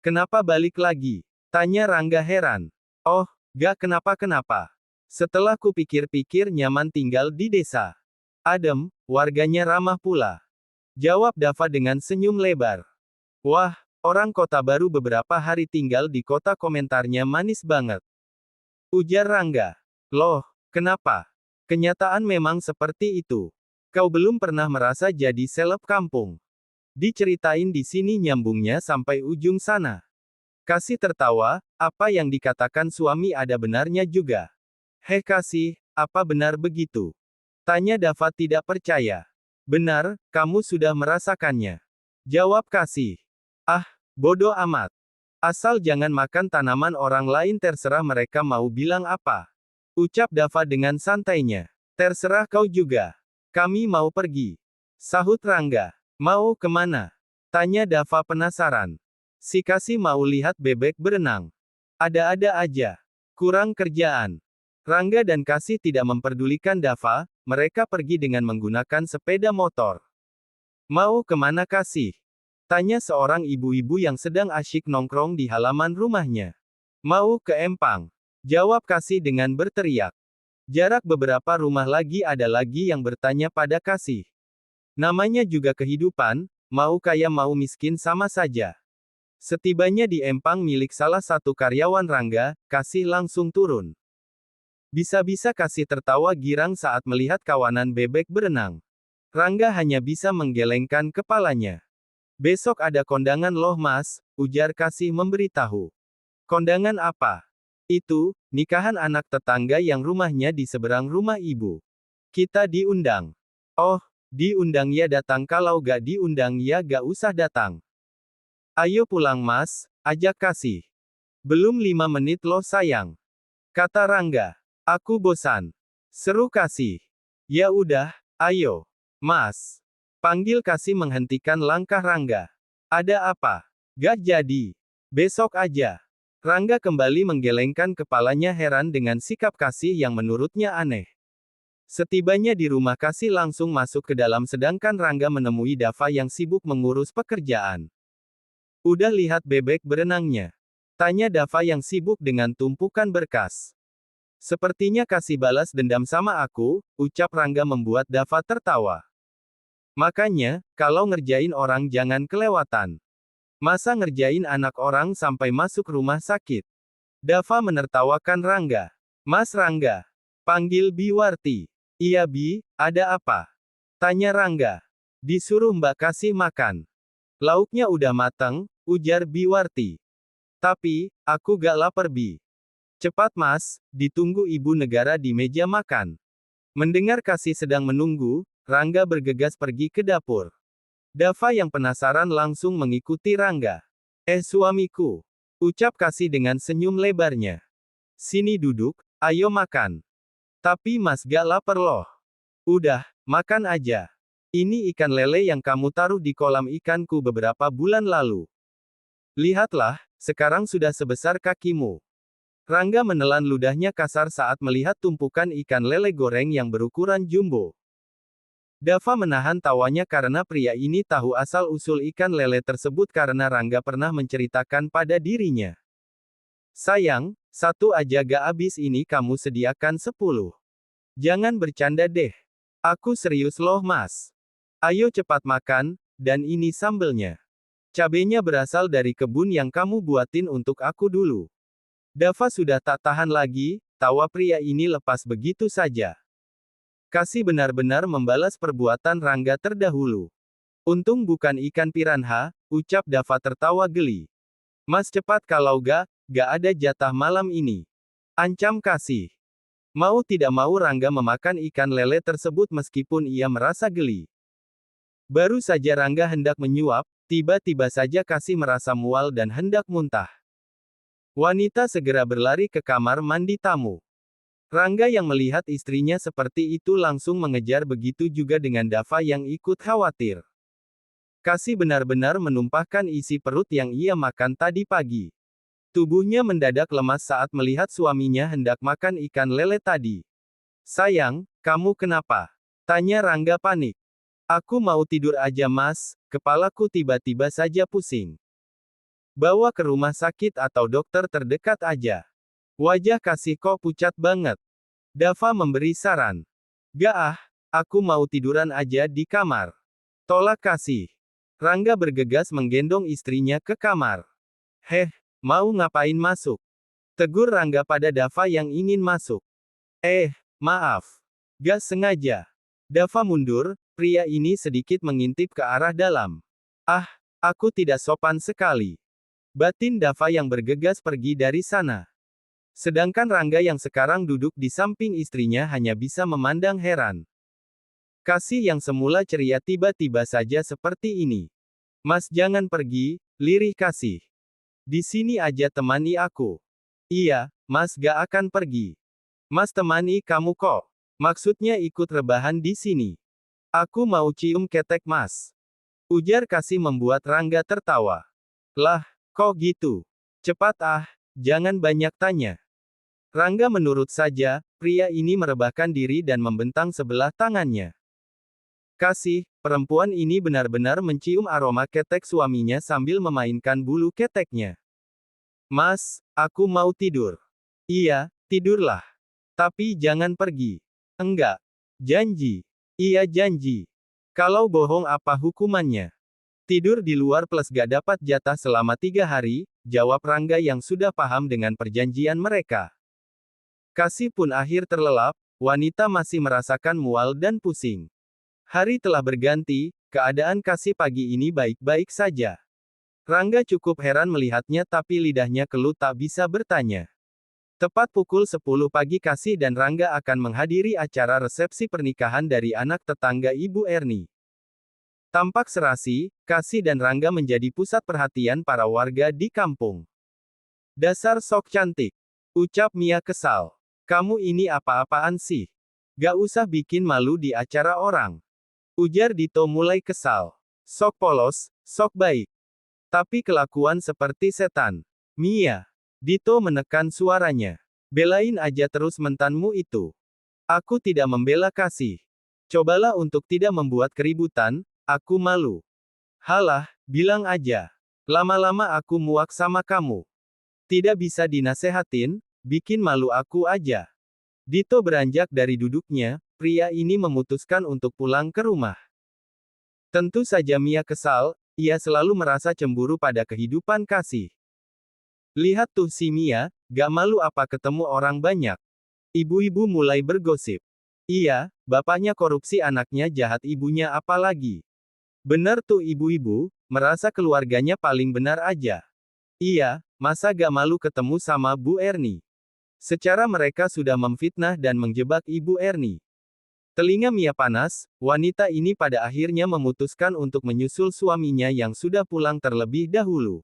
Kenapa balik lagi? Tanya Rangga heran. Oh, gak kenapa-kenapa. Setelah kupikir-pikir nyaman tinggal di desa. Adem, warganya ramah pula. Jawab Dava dengan senyum lebar. Wah, orang kota baru beberapa hari tinggal di kota, komentarnya manis banget. Ujar Rangga. Loh, kenapa? Kenyataan memang seperti itu. Kau belum pernah merasa jadi seleb kampung. Diceritain di sini, nyambungnya sampai ujung sana. Kasih tertawa, apa yang dikatakan suami ada benarnya juga. Heh Kasih, apa benar begitu? Tanya Dava tidak percaya. Benar, kamu sudah merasakannya. Jawab Kasih. Ah, bodoh amat. Asal jangan makan tanaman orang lain, terserah mereka mau bilang apa. Ucap Dava dengan santainya. Terserah kau juga. Kami mau pergi. Sahut Rangga. Mau kemana? Tanya Dava penasaran. Si Kasih mau lihat bebek berenang. Ada-ada aja. Kurang kerjaan. Rangga dan Kasih tidak memperdulikan Dava, mereka pergi dengan menggunakan sepeda motor. Mau kemana Kasih? Tanya seorang ibu-ibu yang sedang asyik nongkrong di halaman rumahnya. Mau ke Empang. Jawab Kasih dengan berteriak. Jarak beberapa rumah lagi ada lagi yang bertanya pada Kasih. Namanya juga kehidupan, mau kaya mau miskin sama saja. Setibanya di empang milik salah satu karyawan Rangga, Kasih langsung turun. Bisa-bisa Kasih tertawa girang saat melihat kawanan bebek berenang. Rangga hanya bisa menggelengkan kepalanya. Besok ada kondangan loh Mas, ujar Kasih memberitahu. Kondangan apa? Itu, nikahan anak tetangga yang rumahnya di seberang rumah ibu. Kita diundang. Oh, diundang ya datang, kalau gak diundang ya gak usah datang. Ayo pulang Mas, ajak Kasih. Belum 5 menit loh sayang. Kata Rangga. Aku bosan. Seru Kasih. Ya udah, ayo. Mas. Panggil Kasih menghentikan langkah Rangga. Ada apa? Gak jadi. Besok aja. Rangga kembali menggelengkan kepalanya heran dengan sikap Kasih yang menurutnya aneh. Setibanya di rumah Kasih langsung masuk ke dalam sedangkan Rangga menemui Dava yang sibuk mengurus pekerjaan. Udah lihat bebek berenangnya? Tanya Dava yang sibuk dengan tumpukan berkas. Sepertinya Kasih balas dendam sama aku, ucap Rangga membuat Dava tertawa. Makanya, kalau ngerjain orang jangan kelewatan. Masa ngerjain anak orang sampai masuk rumah sakit? Dava menertawakan Rangga. Mas Rangga. Panggil Biwarti. Iya Bi, ada apa? Tanya Rangga. Disuruh Mbak Kasih makan. Lauknya udah matang, ujar Biwarti. Tapi, aku gak lapar Bi. Cepat Mas, ditunggu ibu negara di meja makan. Mendengar Kasih sedang menunggu, Rangga bergegas pergi ke dapur. Dava yang penasaran langsung mengikuti Rangga. Suamiku. Ucap Kasih dengan senyum lebarnya. Sini duduk, ayo makan. Tapi Mas gak lapar loh. Udah, makan aja. Ini ikan lele yang kamu taruh di kolam ikanku beberapa bulan lalu. Lihatlah, sekarang sudah sebesar kakimu. Rangga menelan ludahnya kasar saat melihat tumpukan ikan lele goreng yang berukuran jumbo. Dava menahan tawanya karena pria ini tahu asal-usul ikan lele tersebut karena Rangga pernah menceritakan pada dirinya. Sayang, satu aja gak habis, ini kamu sediakan 10. Jangan bercanda deh. Aku serius loh Mas. Ayo cepat makan, dan ini sambelnya. Cabenya berasal dari kebun yang kamu buatin untuk aku dulu. Dava sudah tak tahan lagi, tawa pria ini lepas begitu saja. Kasih benar-benar membalas perbuatan Rangga terdahulu. Untung bukan ikan piranha, ucap Dava tertawa geli. Mas cepat kalau gak ada jatah malam ini. Ancam Kasih. Mau tidak mau Rangga memakan ikan lele tersebut meskipun ia merasa geli. Baru saja Rangga hendak menyuap, tiba-tiba saja Kasih merasa mual dan hendak muntah. Wanita segera berlari ke kamar mandi tamu. Rangga yang melihat istrinya seperti itu langsung mengejar, begitu juga dengan Dava yang ikut khawatir. Kasih benar-benar menumpahkan isi perut yang ia makan tadi pagi. Tubuhnya mendadak lemas saat melihat suaminya hendak makan ikan lele tadi. Sayang, kamu kenapa? Tanya Rangga panik. Aku mau tidur aja Mas, kepalaku tiba-tiba saja pusing. Bawa ke rumah sakit atau dokter terdekat aja. Wajah Kasih kok pucat banget. Dava memberi saran. Gak ah, aku mau tiduran aja di kamar. Tolak Kasih. Rangga bergegas menggendong istrinya ke kamar. Heh, mau ngapain masuk? Tegur Rangga pada Dava yang ingin masuk. Maaf. Gak sengaja. Dava mundur, pria ini sedikit mengintip ke arah dalam. Ah, aku tidak sopan sekali. Batin Dava yang bergegas pergi dari sana. Sedangkan Rangga yang sekarang duduk di samping istrinya hanya bisa memandang heran. Kasih yang semula ceria tiba-tiba saja seperti ini. Mas jangan pergi, lirih Kasih. Di sini aja temani aku. Iya, Mas gak akan pergi. Mas temani kamu kok. Maksudnya ikut rebahan di sini. Aku mau cium ketek Mas. Ujar Kasih membuat Rangga tertawa. Lah, kok gitu? Cepat ah, jangan banyak tanya. Rangga menurut saja, pria ini merebahkan diri dan membentang sebelah tangannya. Kasih, perempuan ini benar-benar mencium aroma ketek suaminya sambil memainkan bulu keteknya. Mas, aku mau tidur. Iya, tidurlah. Tapi jangan pergi. Enggak. Janji. Iya janji. Kalau bohong apa hukumannya? Tidur di luar plus gak dapat jatah selama 3 hari, jawab Rangga yang sudah paham dengan perjanjian mereka. Kasih pun akhir terlelap, wanita masih merasakan mual dan pusing. Hari telah berganti, keadaan Kasih pagi ini baik-baik saja. Rangga cukup heran melihatnya tapi lidahnya keluh tak bisa bertanya. Tepat pukul 10 pagi Kasih dan Rangga akan menghadiri acara resepsi pernikahan dari anak tetangga Ibu Erni. Tampak serasi, Kasih dan Rangga menjadi pusat perhatian para warga di kampung. Dasar sok cantik. Ucap Mia kesal. Kamu ini apa-apaan sih? Gak usah bikin malu di acara orang. Ujar Dito mulai kesal. Sok polos, sok baik. Tapi kelakuan seperti setan. Mia. Dito menekan suaranya. Belain aja terus mentanmu itu. Aku tidak membela Kasih. Cobalah untuk tidak membuat keributan, aku malu. Halah, bilang aja. Lama-lama aku muak sama kamu. Tidak bisa dinasehatin, bikin malu aku aja. Dito beranjak dari duduknya, pria ini memutuskan untuk pulang ke rumah. Tentu saja Mia kesal, ia selalu merasa cemburu pada kehidupan Kasih. Lihat tuh si Mia, gak malu apa ketemu orang banyak. Ibu-ibu mulai bergosip. Iya, bapaknya korupsi anaknya jahat ibunya apalagi. Bener tuh ibu-ibu, merasa keluarganya paling benar aja. Iya, masa gak malu ketemu sama Bu Erni. Secara mereka sudah memfitnah dan menjebak Ibu Erni. Telinga Mia panas, wanita ini pada akhirnya memutuskan untuk menyusul suaminya yang sudah pulang terlebih dahulu.